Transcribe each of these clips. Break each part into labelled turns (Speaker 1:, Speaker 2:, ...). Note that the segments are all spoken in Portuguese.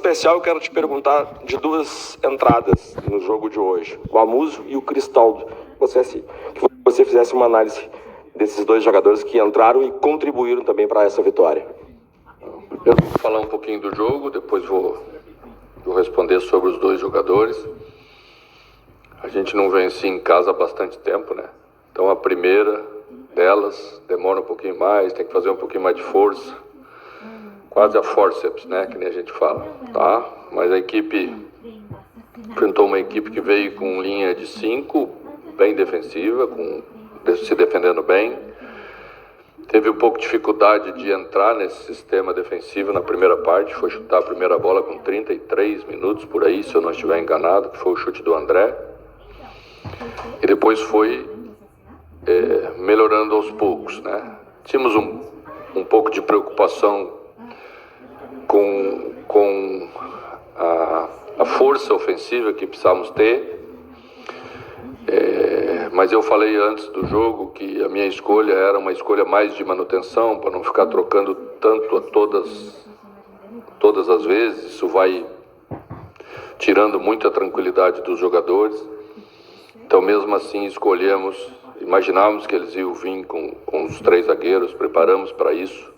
Speaker 1: especial, eu quero te perguntar de duas entradas no jogo de hoje, o Amuso e o Cristaldo. Que você fizesse uma análise desses dois jogadores que entraram e contribuíram também para essa vitória.
Speaker 2: Eu vou falar um pouquinho do jogo, depois vou responder sobre os dois jogadores. A gente não vence em casa há bastante tempo, né? Então a primeira delas demora um pouquinho mais, tem que fazer um pouquinho mais de força. Quase a forceps, né? Que nem a gente fala, tá? Mas a equipe enfrentou uma equipe que veio com linha de 5, bem defensiva, se defendendo bem. Teve um pouco de dificuldade de entrar nesse sistema defensivo na primeira parte, foi chutar a primeira bola com 33 minutos por aí, se eu não estiver enganado, que foi o chute do André. E depois foi melhorando aos poucos, né? Tínhamos um pouco de preocupação com a força ofensiva que precisávamos ter. Mas eu falei antes do jogo que a minha escolha era uma escolha mais de manutenção, para não ficar trocando tanto a todas as vezes. Isso vai tirando muita tranquilidade dos jogadores. Então, mesmo assim, imaginávamos que eles iam vir com os 3 zagueiros, preparamos para isso.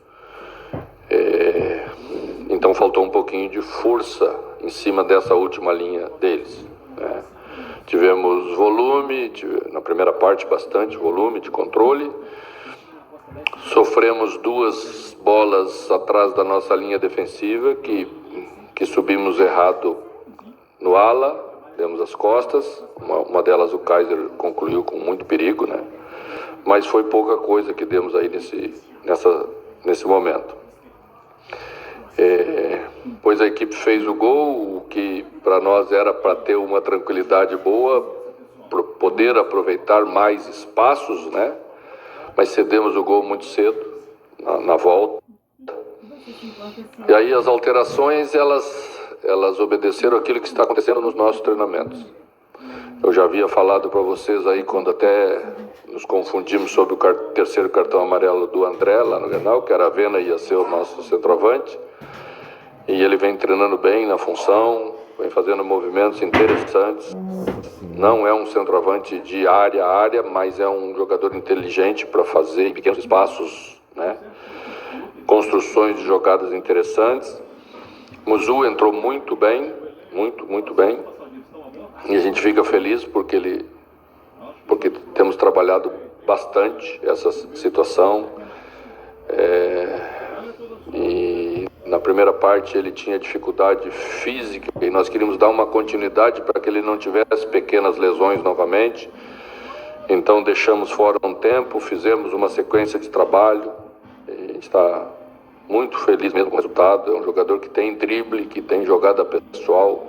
Speaker 2: Então, faltou um pouquinho de força em cima dessa última linha deles, né? Tivemos volume, na primeira parte bastante volume de controle. Sofremos 2 bolas atrás da nossa linha defensiva, que subimos errado no ala, demos as costas. Uma delas o Kaiser concluiu com muito perigo, né? Mas foi pouca coisa que demos aí nesse momento. Pois a equipe fez o gol, o que para nós era para ter uma tranquilidade boa, poder aproveitar mais espaços, né? Mas cedemos o gol muito cedo, na volta. E aí as alterações, elas obedeceram aquilo que está acontecendo nos nossos treinamentos. Eu já havia falado para vocês aí, quando até nos confundimos sobre o terceiro cartão amarelo do André, lá no Grenal, que a Aravena ia ser o nosso centroavante. E ele vem treinando bem na função, vem fazendo movimentos interessantes. Não é um centroavante de área a área, mas é um jogador inteligente para fazer em pequenos espaços, né? Construções de jogadas interessantes. Muzu entrou muito bem, muito bem. E a gente fica feliz porque temos trabalhado bastante essa situação. E na primeira parte ele tinha dificuldade física e nós queríamos dar uma continuidade para que ele não tivesse pequenas lesões novamente. Então deixamos fora um tempo, fizemos uma sequência de trabalho. A gente está muito feliz mesmo com o resultado. É um jogador que tem drible, que tem jogada pessoal.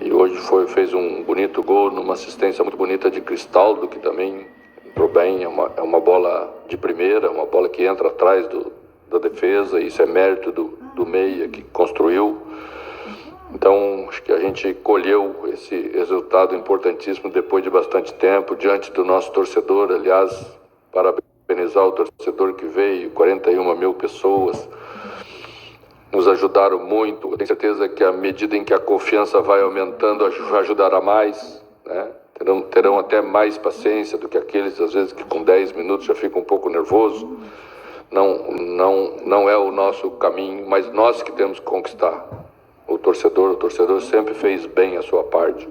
Speaker 2: E hoje fez um bonito gol numa assistência muito bonita de Cristaldo, que também entrou bem. É uma bola de primeira, uma bola que entra atrás da defesa. Isso é mérito do meia que construiu. Então, acho que a gente colheu esse resultado importantíssimo depois de bastante tempo, diante do nosso torcedor. Aliás, parabenizar o torcedor que veio, 41 mil pessoas, nos ajudaram muito. Eu tenho certeza que à medida em que a confiança vai aumentando, ajudará mais, né? Terão até mais paciência do que aqueles, às vezes, que com 10 minutos já ficam um pouco nervoso. Não é o nosso caminho, mas nós que temos que conquistar. O torcedor sempre fez bem a sua parte.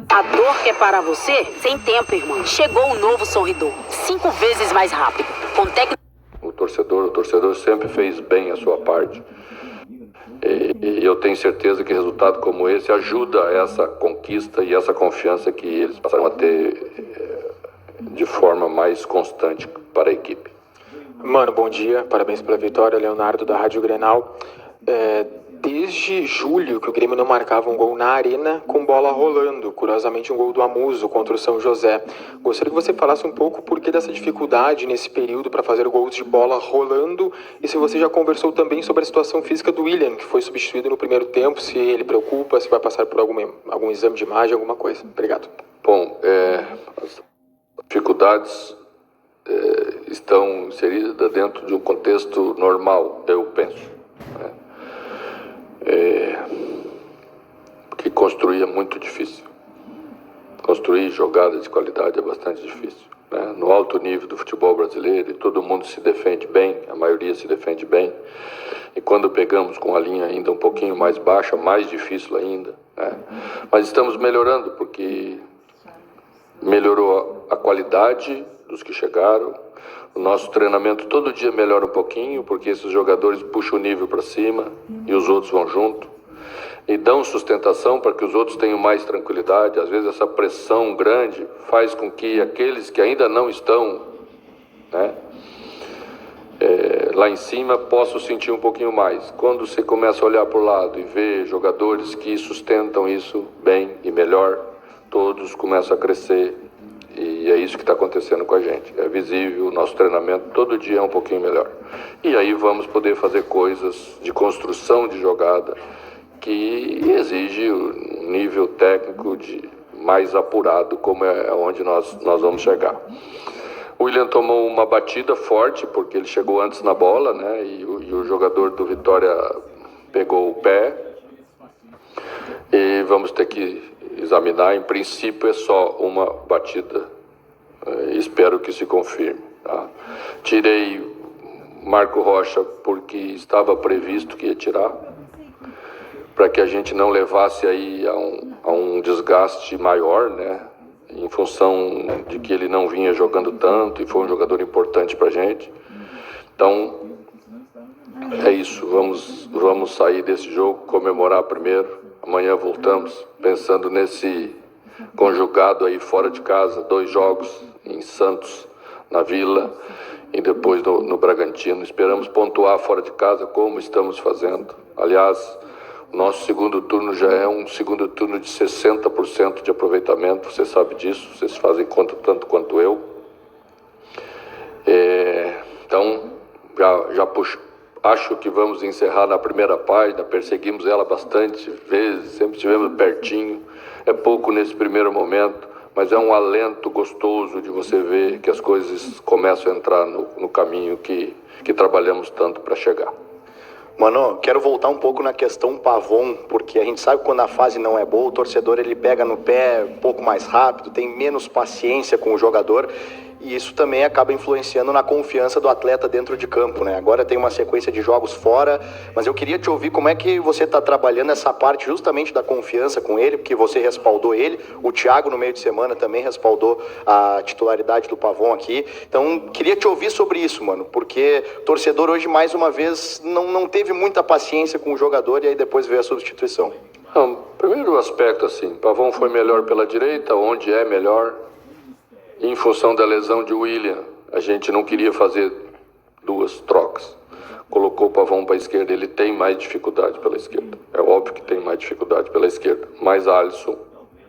Speaker 3: A dor que é para você, sem tempo, irmão. Chegou o novo Sorridor, 5 vezes mais rápido. Com
Speaker 2: O torcedor sempre fez bem a sua parte. E eu tenho certeza que resultado como esse ajuda essa conquista e essa confiança que eles passaram a ter de forma mais constante para a equipe.
Speaker 4: Mano, bom dia, parabéns pela vitória, Leonardo da Rádio Grenal. Desde julho que o Grêmio não marcava um gol na arena com bola rolando, curiosamente um gol do Amuso contra o São José. Gostaria que você falasse um pouco por que dessa dificuldade nesse período para fazer gols de bola rolando e se você já conversou também sobre a situação física do William, que foi substituído no primeiro tempo, se ele preocupa, se vai passar por algum exame de imagem, alguma coisa. Obrigado.
Speaker 2: Bom, as dificuldades estão inseridas dentro de um contexto normal, eu penso, né? muito difícil. Construir jogadas de qualidade é bastante difícil, né? No alto nível do futebol brasileiro, todo mundo se defende bem, a maioria se defende bem. E quando pegamos com a linha ainda um pouquinho mais baixa, mais difícil ainda, né? Mas estamos melhorando, porque melhorou a qualidade dos que chegaram. O nosso treinamento todo dia melhora um pouquinho, porque esses jogadores puxam o nível para cima e os outros vão junto. E dão sustentação para que os outros tenham mais tranquilidade. Às vezes essa pressão grande faz com que aqueles que ainda não estão, né, lá em cima possam sentir um pouquinho mais. Quando você começa a olhar para o lado e ver jogadores que sustentam isso bem e melhor, todos começam a crescer. E é isso que está acontecendo com a gente. É visível, o nosso treinamento todo dia é um pouquinho melhor. E aí vamos poder fazer coisas de construção de jogada que exige um nível técnico de mais apurado, como é onde nós vamos chegar. O William tomou uma batida forte, porque ele chegou antes na bola, né? E o jogador do Vitória pegou o pé. E vamos ter que examinar. Em princípio é só uma batida. Espero que se confirme, tá? Tirei Marco Rocha porque estava previsto que ia tirar, para que a gente não levasse aí a um desgaste maior, né? Em função de que ele não vinha jogando tanto e foi um jogador importante para a gente. Então, é isso. Vamos sair desse jogo, comemorar primeiro. Amanhã voltamos, pensando nesse conjugado aí fora de casa, 2 jogos em Santos, na Vila, e depois no Bragantino. Esperamos pontuar fora de casa, como estamos fazendo. Aliás, nosso segundo turno já é um segundo turno de 60% de aproveitamento, você sabe disso, vocês fazem conta tanto quanto eu. Então, acho que vamos encerrar na primeira página, perseguimos ela bastante vezes, sempre estivemos pertinho. É pouco nesse primeiro momento, mas é um alento gostoso de você ver que as coisas começam a entrar no caminho que trabalhamos tanto para chegar.
Speaker 5: Mano, quero voltar um pouco na questão Pavon, porque a gente sabe que quando a fase não é boa, o torcedor ele pega no pé um pouco mais rápido, tem menos paciência com o jogador, e isso também acaba influenciando na confiança do atleta dentro de campo, né? Agora tem uma sequência de jogos fora, mas eu queria te ouvir como é que você está trabalhando essa parte justamente da confiança com ele, porque você respaldou ele, o Thiago no meio de semana também respaldou a titularidade do Pavon aqui. Então, queria te ouvir sobre isso, mano, porque o torcedor hoje, mais uma vez, não teve muita paciência com o jogador e aí depois veio a substituição.
Speaker 2: Não, primeiro aspecto, assim, Pavon foi melhor pela direita, onde é melhor. Em função da lesão de William, a gente não queria fazer 2 trocas. Colocou o Pavon para a esquerda, ele tem mais dificuldade pela esquerda. É óbvio que tem mais dificuldade pela esquerda, mas Alisson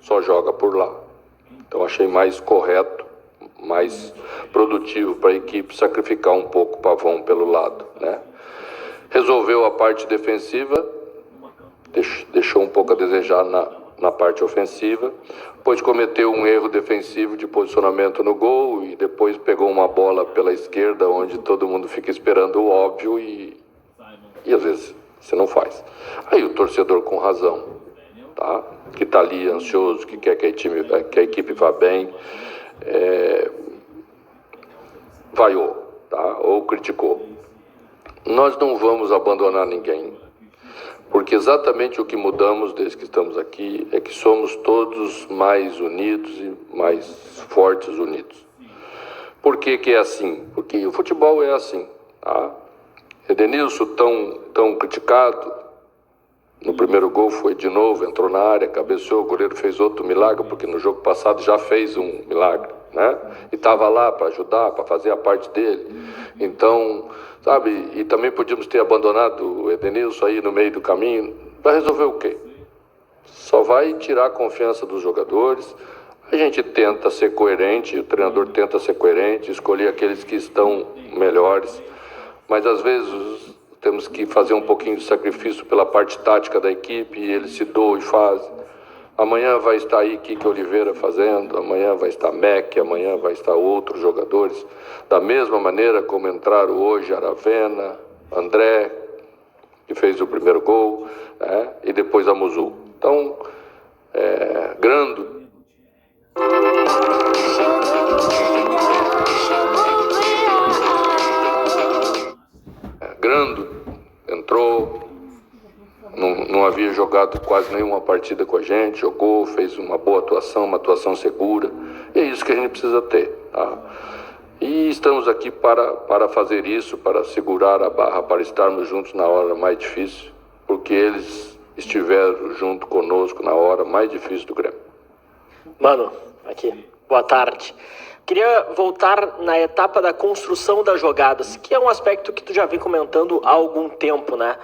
Speaker 2: só joga por lá. Então achei mais correto, mais produtivo para a equipe sacrificar um pouco o Pavon pelo lado, né? Resolveu a parte defensiva, deixou um pouco a desejar na parte ofensiva, depois cometeu um erro defensivo de posicionamento no gol e depois pegou uma bola pela esquerda onde todo mundo fica esperando o óbvio e às vezes você não faz. Aí o torcedor com razão, tá? Que está ali ansioso, que quer que a equipe vá bem, vaiou, tá? Ou criticou. Nós não vamos abandonar ninguém. Porque exatamente o que mudamos desde que estamos aqui é que somos todos mais unidos e mais fortes unidos. Por que é assim? Porque o futebol é assim, tá? Edenilson, tão criticado, no primeiro gol foi de novo, entrou na área, cabeceou, o goleiro fez outro milagre, porque no jogo passado já fez um milagre, né? E estava lá para ajudar, para fazer a parte dele. Então, sabe, e também podíamos ter abandonado o Edenilson aí no meio do caminho. Vai resolver o quê? Só vai tirar a confiança dos jogadores. A gente tenta ser coerente, o treinador tenta ser coerente, escolher aqueles que estão melhores. Mas às vezes temos que fazer um pouquinho de sacrifício pela parte tática da equipe e eles se doam e fazem. Amanhã vai estar aí Kike Oliveira fazendo, amanhã vai estar Mac, amanhã vai estar outros jogadores. Da mesma maneira como entraram hoje Aravena, André, que fez o primeiro gol, né? E depois a Muzu. Então, Grando entrou, não havia jogado quase nenhuma partida com a gente, jogou, fez uma boa atuação, uma atuação segura. E é isso que a gente precisa ter, tá? E estamos aqui para fazer isso, para segurar a barra, para estarmos juntos na hora mais difícil, porque eles estiveram junto conosco na hora mais difícil do Grêmio.
Speaker 6: Mano, aqui, boa tarde. Queria voltar na etapa da construção das jogadas, que é um aspecto que tu já vem comentando há algum tempo, né?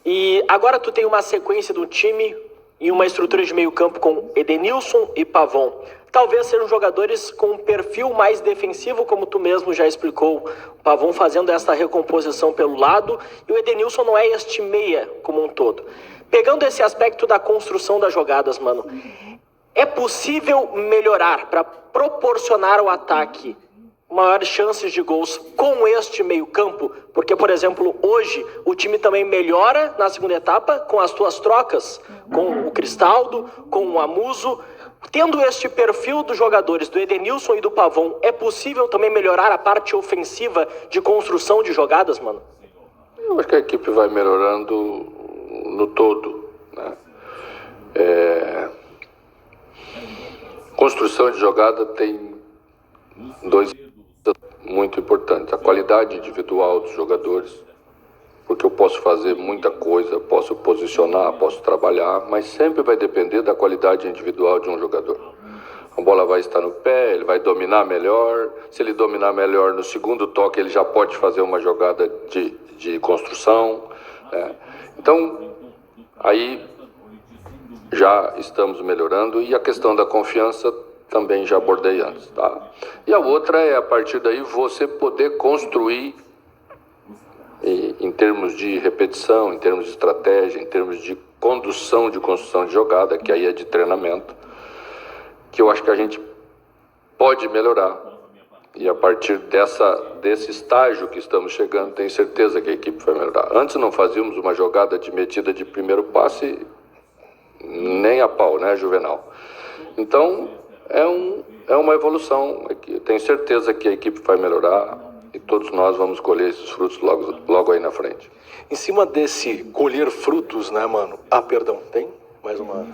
Speaker 6: E agora tu tem uma sequência do time e uma estrutura de meio campo com Edenilson e Pavon. Talvez sejam jogadores com um perfil mais defensivo, como tu mesmo já explicou. O Pavon fazendo essa recomposição pelo lado e o Edenilson não é este meia como um todo. Pegando esse aspecto da construção das jogadas, mano, é possível melhorar para proporcionar ao ataque maiores chances de gols com este meio campo? Porque, por exemplo, hoje o time também melhora na segunda etapa com as tuas trocas, com o Cristaldo, com o Amuso. Tendo este perfil dos jogadores, do Edenilson e do Pavon, é possível também melhorar a parte ofensiva de construção de jogadas, mano?
Speaker 2: Eu acho que a equipe vai melhorando no todo, né? Construção de jogada tem dois muito importantes: a qualidade individual dos jogadores, porque eu posso fazer muita coisa, posso posicionar, posso trabalhar, mas sempre vai depender da qualidade individual de um jogador. A bola vai estar no pé, ele vai dominar melhor. Se ele dominar melhor no segundo toque, ele já pode fazer uma jogada de construção, né? Então, aí já estamos melhorando. E a questão da confiança também já abordei antes, tá? E a outra é, a partir daí, você poder construir em termos de repetição, em termos de estratégia, em termos de condução de construção de jogada, que aí é de treinamento, que eu acho que a gente pode melhorar. E a partir desse estágio que estamos chegando, tenho certeza que a equipe vai melhorar. Antes não fazíamos uma jogada de metida de primeiro passe nem a pau, né, Juvenal? Então, é uma evolução. Tenho certeza que a equipe vai melhorar e todos nós vamos colher esses frutos logo aí na frente.
Speaker 7: Em cima desse colher frutos, né, mano? Perdão, tem mais uma...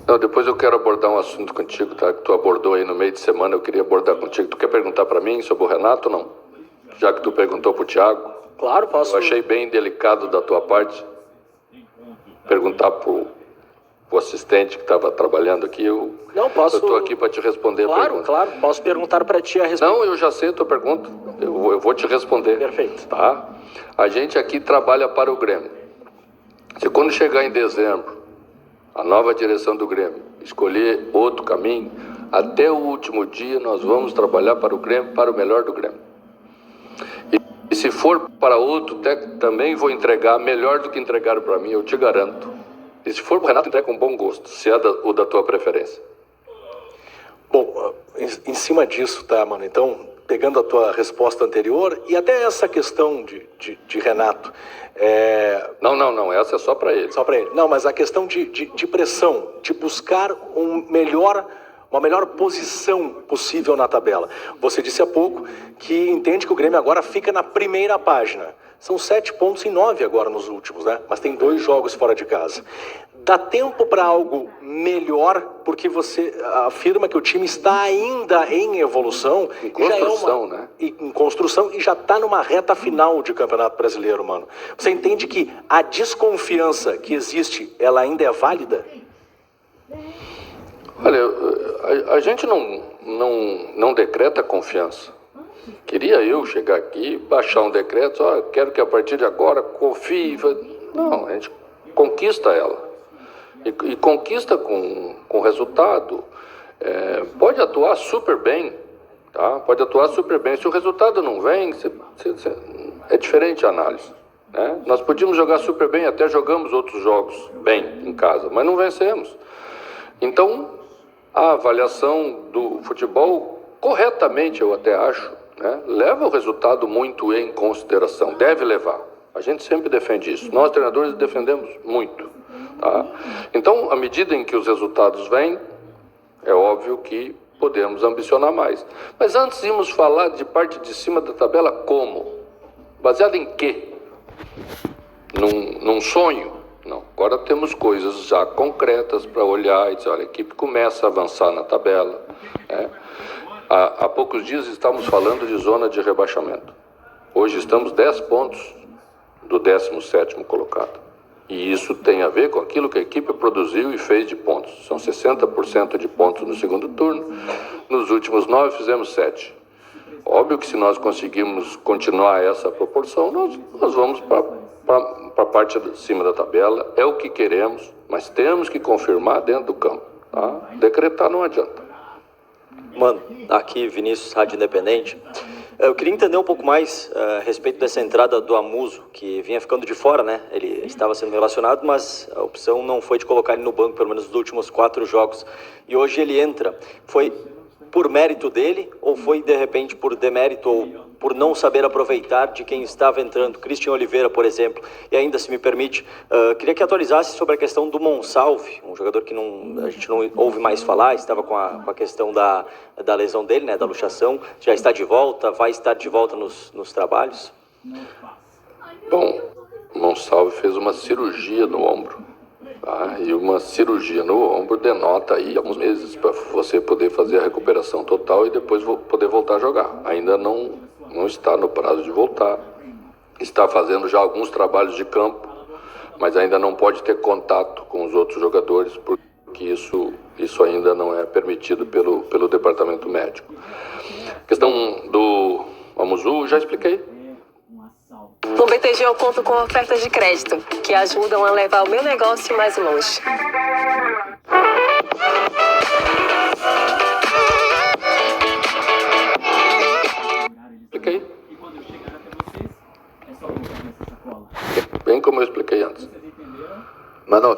Speaker 2: Não, depois eu quero abordar um assunto contigo, tá? Que tu abordou aí no meio de semana, eu queria abordar contigo. Tu quer perguntar para mim sobre o Renato ou não? Já que tu perguntou pro Thiago.
Speaker 6: Claro, posso.
Speaker 2: Eu achei bem delicado da tua parte perguntar pro assistente que estava trabalhando aqui.
Speaker 6: Não, posso...
Speaker 2: Eu estou aqui para te responder a pergunta.
Speaker 6: Claro, posso perguntar para ti a respeito.
Speaker 2: Não, eu já sei a tua pergunta. Eu vou te responder.
Speaker 6: Perfeito.
Speaker 2: Tá? A gente aqui trabalha para o Grêmio. Se quando chegar em dezembro, a nova direção do Grêmio escolher outro caminho, até o último dia nós vamos trabalhar para o Grêmio, para o melhor do Grêmio. E se for para outro, também vou entregar melhor do que entregaram para mim, eu te garanto. E se for para o Renato, entrega com bom gosto, se é o da tua preferência.
Speaker 7: Bom, em cima disso, tá, mano? Então, pegando a tua resposta anterior e até essa questão de Renato...
Speaker 2: Não, essa é só para ele.
Speaker 7: Só para ele. Não, mas a questão de pressão, de buscar uma melhor posição possível na tabela. Você disse há pouco que entende que o Grêmio agora fica na primeira página. São 7 pontos em 9 agora nos últimos, né? Mas tem 2 jogos fora de casa. Dá tempo para algo melhor, porque você afirma que o time está ainda em evolução.
Speaker 2: Em construção, né?
Speaker 7: Em construção, e já está numa reta final de Campeonato Brasileiro, mano. Você entende que a desconfiança que existe, ela ainda é válida?
Speaker 2: Olha, a gente não decreta confiança. Queria eu chegar aqui, baixar um decreto, quero que a partir de agora confie. Não, a gente conquista ela. E conquista com resultado. Pode atuar super bem, tá? Pode atuar super bem. Se o resultado não vem, é diferente a análise, né? Nós podíamos jogar super bem, até jogamos outros jogos bem em casa, mas não vencemos. Então, a avaliação do futebol, corretamente eu até acho, né, leva o resultado muito em consideração, deve levar. A gente sempre defende isso. Nós, treinadores, defendemos muito. Tá? Então, à medida em que os resultados vêm, é óbvio que podemos ambicionar mais. Mas antes íamos falar de parte de cima da tabela como? Baseado em quê? Num sonho? Não. Agora temos coisas já concretas para olhar e dizer, olha, a equipe começa a avançar na tabela. Né? Há poucos dias estávamos falando de zona de rebaixamento. Hoje estamos 10 pontos do 17º colocado. E isso tem a ver com aquilo que a equipe produziu e fez de pontos. São 60% de pontos no segundo turno. Nos últimos 9 fizemos 7. Óbvio que se nós conseguirmos continuar essa proporção, nós vamos para a parte de cima da tabela. É o que queremos, mas temos que confirmar dentro do campo. Tá? Decretar não adianta.
Speaker 8: Mano, aqui Vinícius, Rádio Independente. Eu queria entender um pouco mais a respeito dessa entrada do Amuso, que vinha ficando de fora, né? Ele estava sendo relacionado, mas a opção não foi de colocar ele no banco, pelo menos nos últimos 4 jogos. E hoje ele entra. Foi por mérito dele ou foi, de repente, por demérito ou por não saber aproveitar de quem estava entrando? Cristian Oliveira, por exemplo. E ainda, se me permite, queria que atualizasse sobre a questão do Monsalve, um jogador que a gente não ouve mais falar, estava com a questão da lesão dele, né, da luxação. Já está de volta, vai estar de volta nos trabalhos?
Speaker 2: Bom, o Monsalve fez uma cirurgia no ombro. Tá? E uma cirurgia no ombro denota aí alguns meses para você poder fazer a recuperação total e depois poder voltar a jogar. Ainda não está no prazo de voltar. Está fazendo já alguns trabalhos de campo, mas ainda não pode ter contato com os outros jogadores, porque isso ainda não é permitido pelo departamento médico. A questão do Amuzu, já expliquei.
Speaker 9: No BTG eu conto com ofertas de crédito, que ajudam a levar o meu negócio mais longe.
Speaker 2: Expliquei. Bem como eu expliquei antes.
Speaker 10: Mano,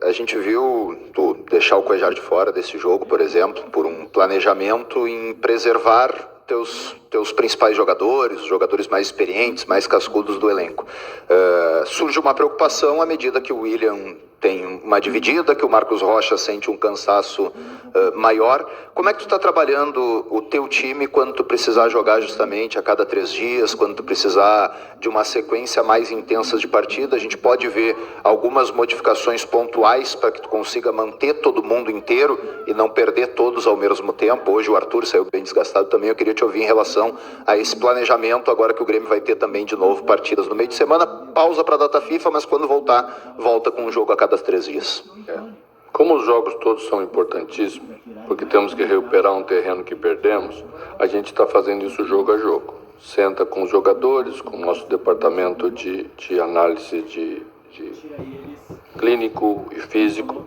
Speaker 10: a gente viu tu deixar o Cuéllar de fora desse jogo, por exemplo, por um planejamento em preservar teus principais jogadores, os jogadores mais experientes, mais cascudos do elenco. Surge uma preocupação à medida que o William tem uma dividida, que o Marcos Rocha sente um cansaço maior. Como é que tu está trabalhando o teu time quando tu precisar jogar justamente a cada 3 dias, quando tu precisar de uma sequência mais intensa de partida? A gente pode ver algumas modificações pontuais para que tu consiga manter todo mundo inteiro e não perder todos ao mesmo tempo. Hoje o Arthur saiu bem desgastado também. Eu queria te ouvir em relação a esse planejamento, agora que o Grêmio vai ter também de novo partidas no meio de semana, pausa para a data FIFA, mas quando voltar, volta com um jogo a cada 3 dias.
Speaker 2: Como os jogos todos são importantíssimos, porque temos que recuperar um terreno que perdemos, a gente está fazendo isso jogo a jogo. Senta com os jogadores, com o nosso departamento de análise de clínico e físico,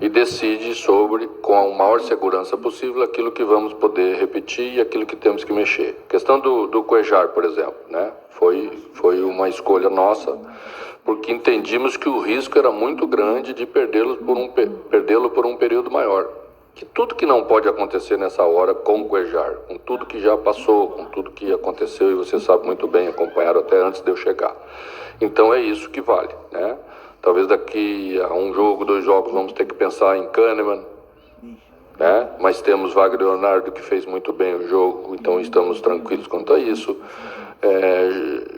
Speaker 2: e decide sobre, com a maior segurança possível, aquilo que vamos poder repetir e aquilo que temos que mexer. A questão do Cuéllar, por exemplo, né? Foi uma escolha nossa, porque entendimos que o risco era muito grande de perdê-lo por um período maior. Que tudo que não pode acontecer nessa hora com o Cuéllar, com tudo que já passou, com tudo que aconteceu, e você sabe muito bem, acompanharam até antes de eu chegar. Então é isso que vale, né? Talvez daqui a um jogo, 2 jogos, vamos ter que pensar em Kahneman, né? Mas temos Wagner Leonardo, que fez muito bem o jogo, então estamos tranquilos quanto a isso.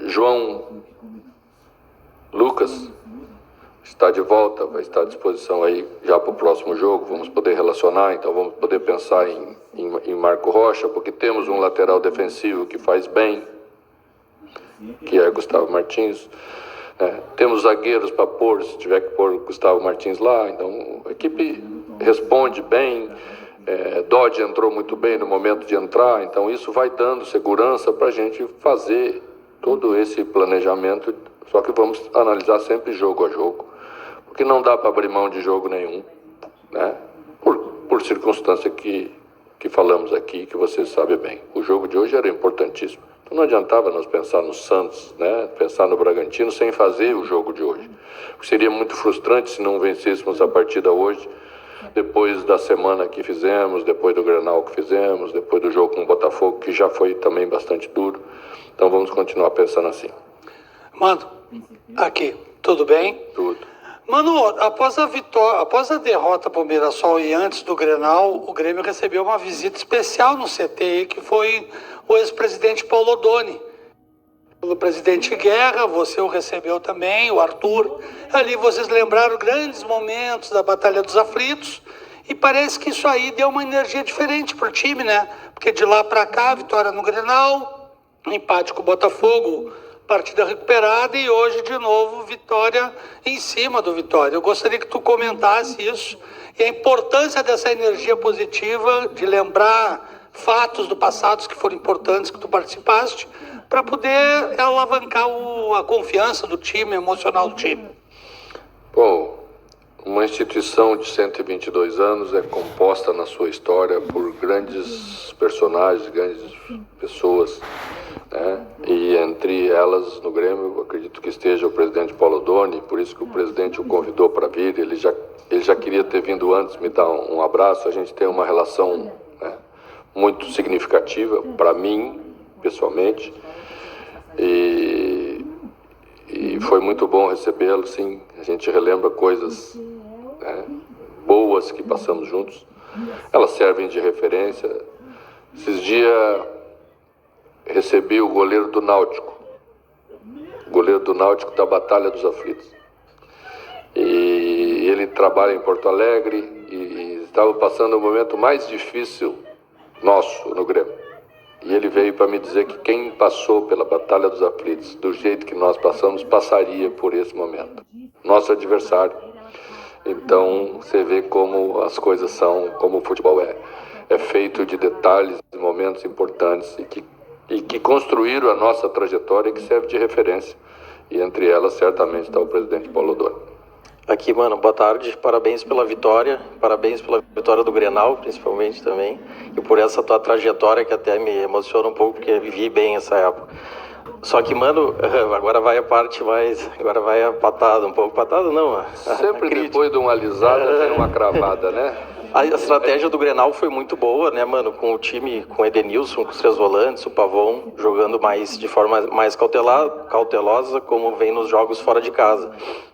Speaker 2: João Lucas está de volta, vai estar à disposição aí já para o próximo jogo, vamos poder relacionar, então vamos poder pensar em Marco Rocha, porque temos um lateral defensivo que faz bem, que é Gustavo Martins. Temos zagueiros para pôr, se tiver que pôr Gustavo Martins lá, então a equipe responde bem. Dodge entrou muito bem no momento de entrar, então isso vai dando segurança para a gente fazer todo esse planejamento, só que vamos analisar sempre jogo a jogo, porque não dá para abrir mão de jogo nenhum, né? Por circunstância que falamos aqui, que você sabe bem. O jogo de hoje era importantíssimo. Então não adiantava nós pensar no Santos, né? Pensar no Bragantino sem fazer o jogo de hoje. Seria muito frustrante se não vencêssemos a partida hoje, depois da semana que fizemos, depois do Grenal que fizemos, depois do jogo com o Botafogo, que já foi também bastante duro. Então vamos continuar pensando assim.
Speaker 11: Mano, aqui, tudo bem?
Speaker 2: Tudo.
Speaker 11: Mano, após a derrota para o Mirassol e antes do Grenal, o Grêmio recebeu uma visita especial no CT, que foi o ex-presidente Paulo Odoni. O presidente Guerra, você o recebeu também, o Arthur. Ali vocês lembraram grandes momentos da Batalha dos Aflitos e parece que isso aí deu uma energia diferente pro time, né? Porque de lá para cá, vitória no Grenal, empate com o Botafogo, partida recuperada e hoje de novo vitória em cima do Vitória. Eu gostaria que tu comentasse isso e a importância dessa energia positiva, de lembrar fatos do passado que foram importantes, que tu participaste, para poder alavancar a confiança do time, emocional do time.
Speaker 2: Bom, uma instituição de 122 anos é composta na sua história por grandes personagens, grandes pessoas, né? E entre elas, no Grêmio, acredito que esteja o presidente Paulo Odoni, por isso que o presidente o convidou para vir. Ele já queria ter vindo antes, me dar um abraço. A gente tem uma relação, né, muito significativa para mim, pessoalmente. E foi muito bom recebê-lo, sim. A gente relembra coisas, né, boas que passamos juntos. Elas servem de referência. Esses dias recebi o goleiro do Náutico da Batalha dos Aflitos. E ele trabalha em Porto Alegre e estava passando o momento mais difícil nosso no Grêmio. E ele veio para me dizer que quem passou pela Batalha dos Aflitos, do jeito que nós passamos, passaria por esse momento. Nosso adversário. Então, você vê como as coisas são, como o futebol é. É feito de detalhes, de momentos importantes e que construíram a nossa trajetória, que serve de referência. E entre elas, certamente, está o presidente Paulo Odoni.
Speaker 8: Aqui, mano, boa tarde, parabéns pela vitória do Grenal, principalmente também, e por essa tua trajetória que até me emociona um pouco, porque vivi bem essa época. Só que, mano, agora vai a patada, um pouco patada não.
Speaker 2: Sempre depois de uma alisada vem uma cravada, né?
Speaker 8: A estratégia do Grenal foi muito boa, né, mano? Com o time, com o Edenilson, com os 3 volantes, o Pavon jogando de forma mais cautelosa, como vem nos jogos fora de casa.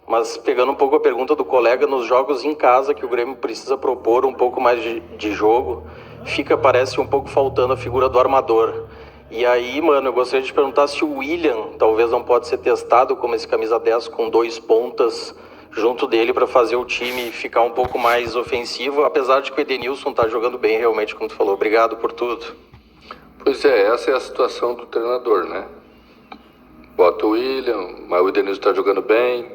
Speaker 8: Mas pegando um pouco a pergunta do colega, nos jogos em casa, que o Grêmio precisa propor um pouco mais de jogo, parece um pouco faltando a figura do armador. E aí, mano, eu gostaria de te perguntar se o William talvez não pode ser testado como esse camisa 10 com 2 pontas junto dele para fazer o time ficar um pouco mais ofensivo, apesar de que o Edenilson tá jogando bem realmente, como tu falou. Obrigado por tudo.
Speaker 2: Pois é, essa é a situação do treinador, né? Bota o William, mas o Edenilson está jogando bem,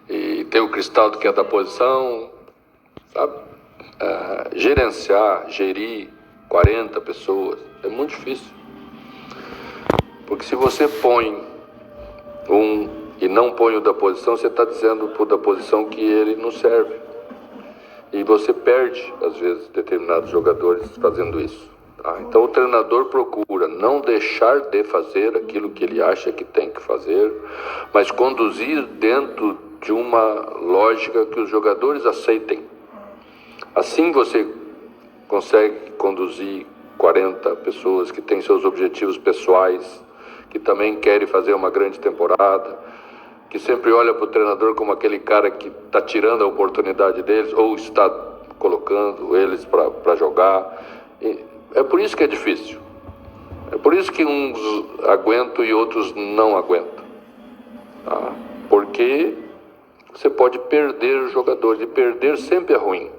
Speaker 2: e tem o Cristaldo que é da posição, sabe? Gerir 40 pessoas é muito difícil. Porque se você põe e não põe o da posição, você está dizendo pro da posição que ele não serve. E você perde, às vezes, determinados jogadores fazendo isso. Tá? Então o treinador procura não deixar de fazer aquilo que ele acha que tem que fazer, mas conduzir dentro de uma lógica que os jogadores aceitem. Assim você consegue conduzir 40 pessoas que têm seus objetivos pessoais, que também querem fazer uma grande temporada, que sempre olha para o treinador como aquele cara que está tirando a oportunidade deles ou está colocando eles para jogar. E é por isso que é difícil. É por isso que uns aguentam e outros não aguentam. Tá? Porque você pode perder os jogadores, e perder sempre é ruim.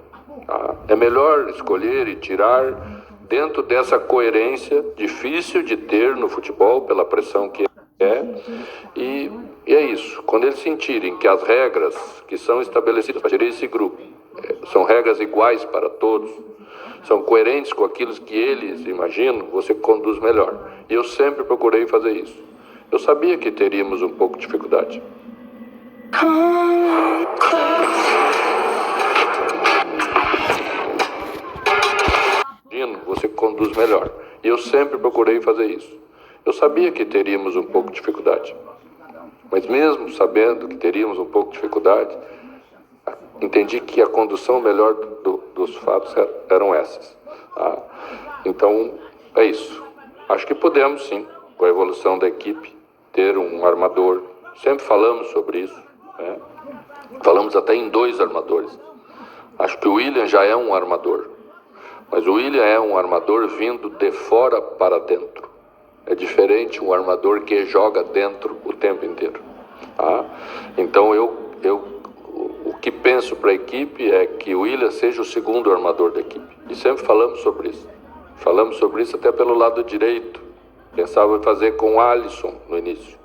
Speaker 2: Tá? É melhor escolher e tirar dentro dessa coerência difícil de ter no futebol, pela pressão que é. E é isso. Quando eles sentirem que as regras que são estabelecidas para gerir esse grupo são regras iguais para todos, são coerentes com aquilo que eles imaginam, você conduz melhor. E eu sempre procurei fazer isso. Eu sabia que teríamos um pouco de dificuldade. Você conduz melhor. E eu sempre procurei fazer isso. Eu sabia que teríamos um pouco de dificuldade. Mas mesmo sabendo que teríamos um pouco de dificuldade, entendi que a condução melhor dos fatos eram essas. Tá? Então, é isso. Acho que podemos, sim, com a evolução da equipe, ter um armador. Sempre falamos sobre isso, né? Falamos até em 2 armadores. Acho que o William já é um armador. Mas o William é um armador vindo de fora para dentro. É diferente um armador que joga dentro o tempo inteiro. Tá? Então o que penso para a equipe é que o William seja o segundo armador da equipe. E sempre falamos sobre isso. Falamos sobre isso até pelo lado direito. Pensava em fazer com o Alisson no início.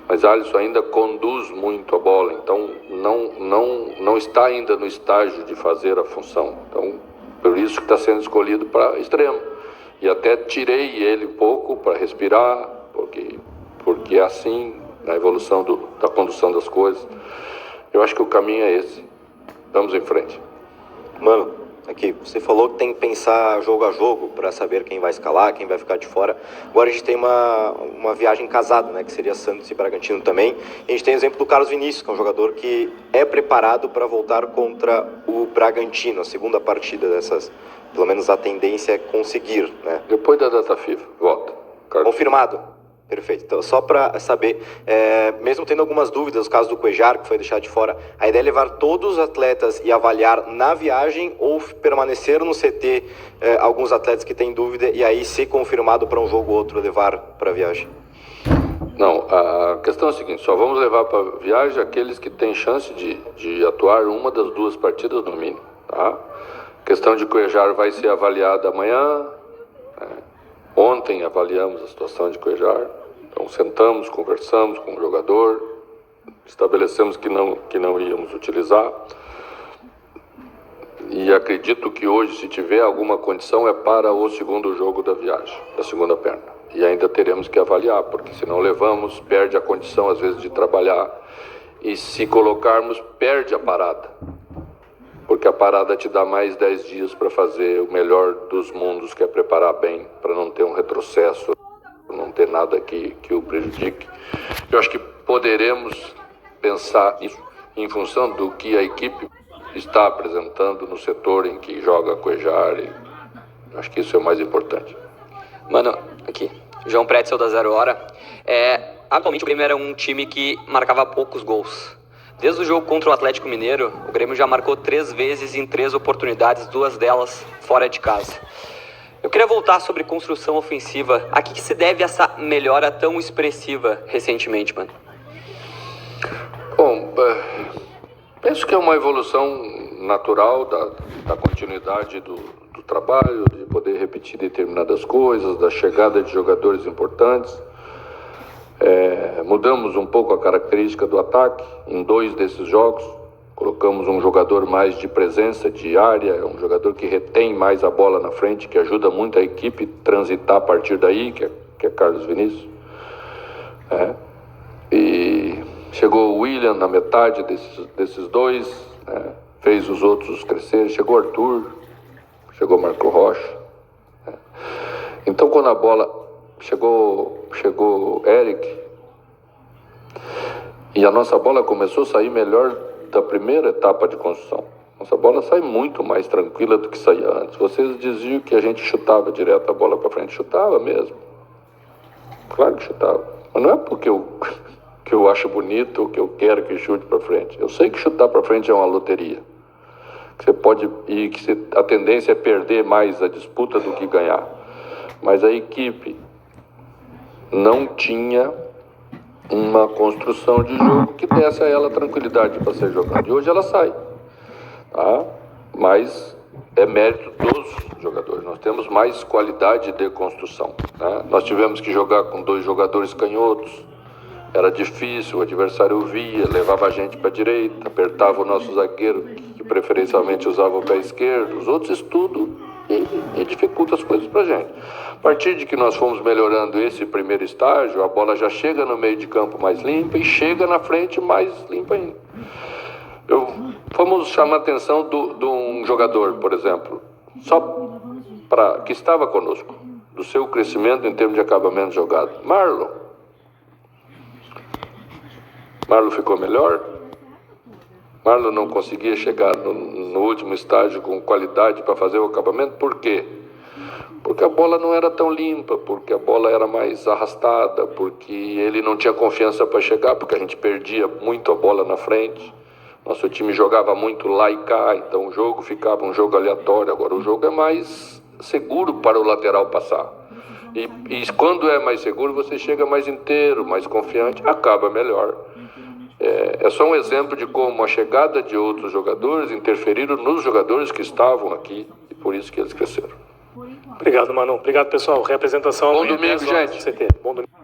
Speaker 2: Mas o Alisson ainda conduz muito a bola. Então não está ainda no estágio de fazer a função. Então por isso que está sendo escolhido para extremo. E até tirei ele um pouco para respirar. Porque é assim na evolução da condução das coisas. Eu acho que o caminho é esse. Vamos em frente.
Speaker 8: Mano, aqui, você falou que tem que pensar jogo a jogo para saber quem vai escalar, quem vai ficar de fora. Agora a gente tem uma viagem casada, né, que seria Santos e Bragantino também. E a gente tem o exemplo do Carlos Vinícius, que é um jogador que é preparado para voltar contra o Bragantino, a segunda partida dessas. Pelo menos a tendência é conseguir, né?
Speaker 2: Depois da data FIFA, volta. Carlos.
Speaker 8: Confirmado. Perfeito. Então, só para saber, mesmo tendo algumas dúvidas, o caso do Cuejar, que foi deixado de fora, a ideia é levar todos os atletas e avaliar na viagem ou permanecer no CT alguns atletas que têm dúvida e aí, se confirmado para um jogo ou outro, levar para a viagem?
Speaker 2: Não, a questão é a seguinte, só vamos levar para a viagem aqueles que têm chance de atuar uma das 2 partidas no mínimo, tá? A questão de Cuejar vai ser avaliada amanhã. Ontem avaliamos a situação de Cuejar, então sentamos, conversamos com o jogador, estabelecemos que não íamos utilizar. E acredito que hoje, se tiver alguma condição, é para o segundo jogo da viagem, da segunda perna. E ainda teremos que avaliar, porque se não levamos, perde a condição às vezes de trabalhar. E se colocarmos, perde a parada. Porque a parada te dá mais 10 dias para fazer o melhor dos mundos, que é preparar bem, para não ter um retrocesso, não ter nada que o prejudique. Eu acho que poderemos pensar isso em função do que a equipe está apresentando no setor em que joga Cuejar. Acho que isso é o mais importante.
Speaker 12: Mano, aqui, João Pretzel da 0 Hora. Atualmente o Grêmio era um time que marcava poucos gols. Desde o jogo contra o Atlético Mineiro, o Grêmio já marcou 3 vezes em 3 oportunidades, 2 delas fora de casa. Eu queria voltar sobre construção ofensiva. A que se deve essa melhora tão expressiva recentemente, mano?
Speaker 2: Bom, penso que é uma evolução natural da continuidade do trabalho, de poder repetir determinadas coisas, da chegada de jogadores importantes. Mudamos um pouco a característica do ataque em 2 desses jogos. Colocamos um jogador mais de presença, de área, um jogador que retém mais a bola na frente, que ajuda muito a equipe a transitar a partir daí, que é Carlos Vinícius. E chegou o William na metade desses 2, fez os outros crescer. Chegou Arthur, chegou Marco Rocha. Então, quando a bola chegou Eric, e a nossa bola começou a sair melhor da primeira etapa de construção. Nossa bola sai muito mais tranquila do que saía antes. Vocês diziam que a gente chutava direto a bola para frente. Chutava mesmo. Claro que chutava. Mas não é porque eu acho bonito ou que eu quero que chute para frente. Eu sei que chutar para frente é uma loteria. Que você pode, e que a tendência é perder mais a disputa do que ganhar. Mas a equipe não tinha uma construção de jogo que desse a ela tranquilidade para ser jogada. E hoje ela sai. Tá? Mas é mérito dos jogadores. Nós temos mais qualidade de construção. Né? Nós tivemos que jogar com 2 jogadores canhotos. Era difícil, o adversário via, levava a gente para a direita, apertava o nosso zagueiro, que preferencialmente usava o pé esquerdo. Os outros estudam e dificulta as coisas para a gente. A partir de que nós fomos melhorando esse primeiro estágio, a bola já chega no meio de campo mais limpa e chega na frente mais limpa ainda. Vamos chamar a atenção de um jogador, por exemplo, que estava conosco, do seu crescimento em termos de acabamento jogado. Marlon ficou melhor. Marlon não conseguia chegar no último estágio com qualidade para fazer o acabamento. Por quê? Porque a bola não era tão limpa, porque a bola era mais arrastada, porque ele não tinha confiança para chegar, porque a gente perdia muito a bola na frente. Nosso time jogava muito lá e cá, então o jogo ficava um jogo aleatório. Agora o jogo é mais seguro para o lateral passar. E quando é mais seguro, você chega mais inteiro, mais confiante, acaba melhor. É só um exemplo de como a chegada de outros jogadores interferiram nos jogadores que estavam aqui e por isso que eles cresceram.
Speaker 6: Obrigado, Manu. Obrigado, pessoal. Representação
Speaker 2: Bom
Speaker 6: amanhã,
Speaker 2: domingo,
Speaker 6: 10 horas,
Speaker 2: gente.
Speaker 6: CT. Bom domingo.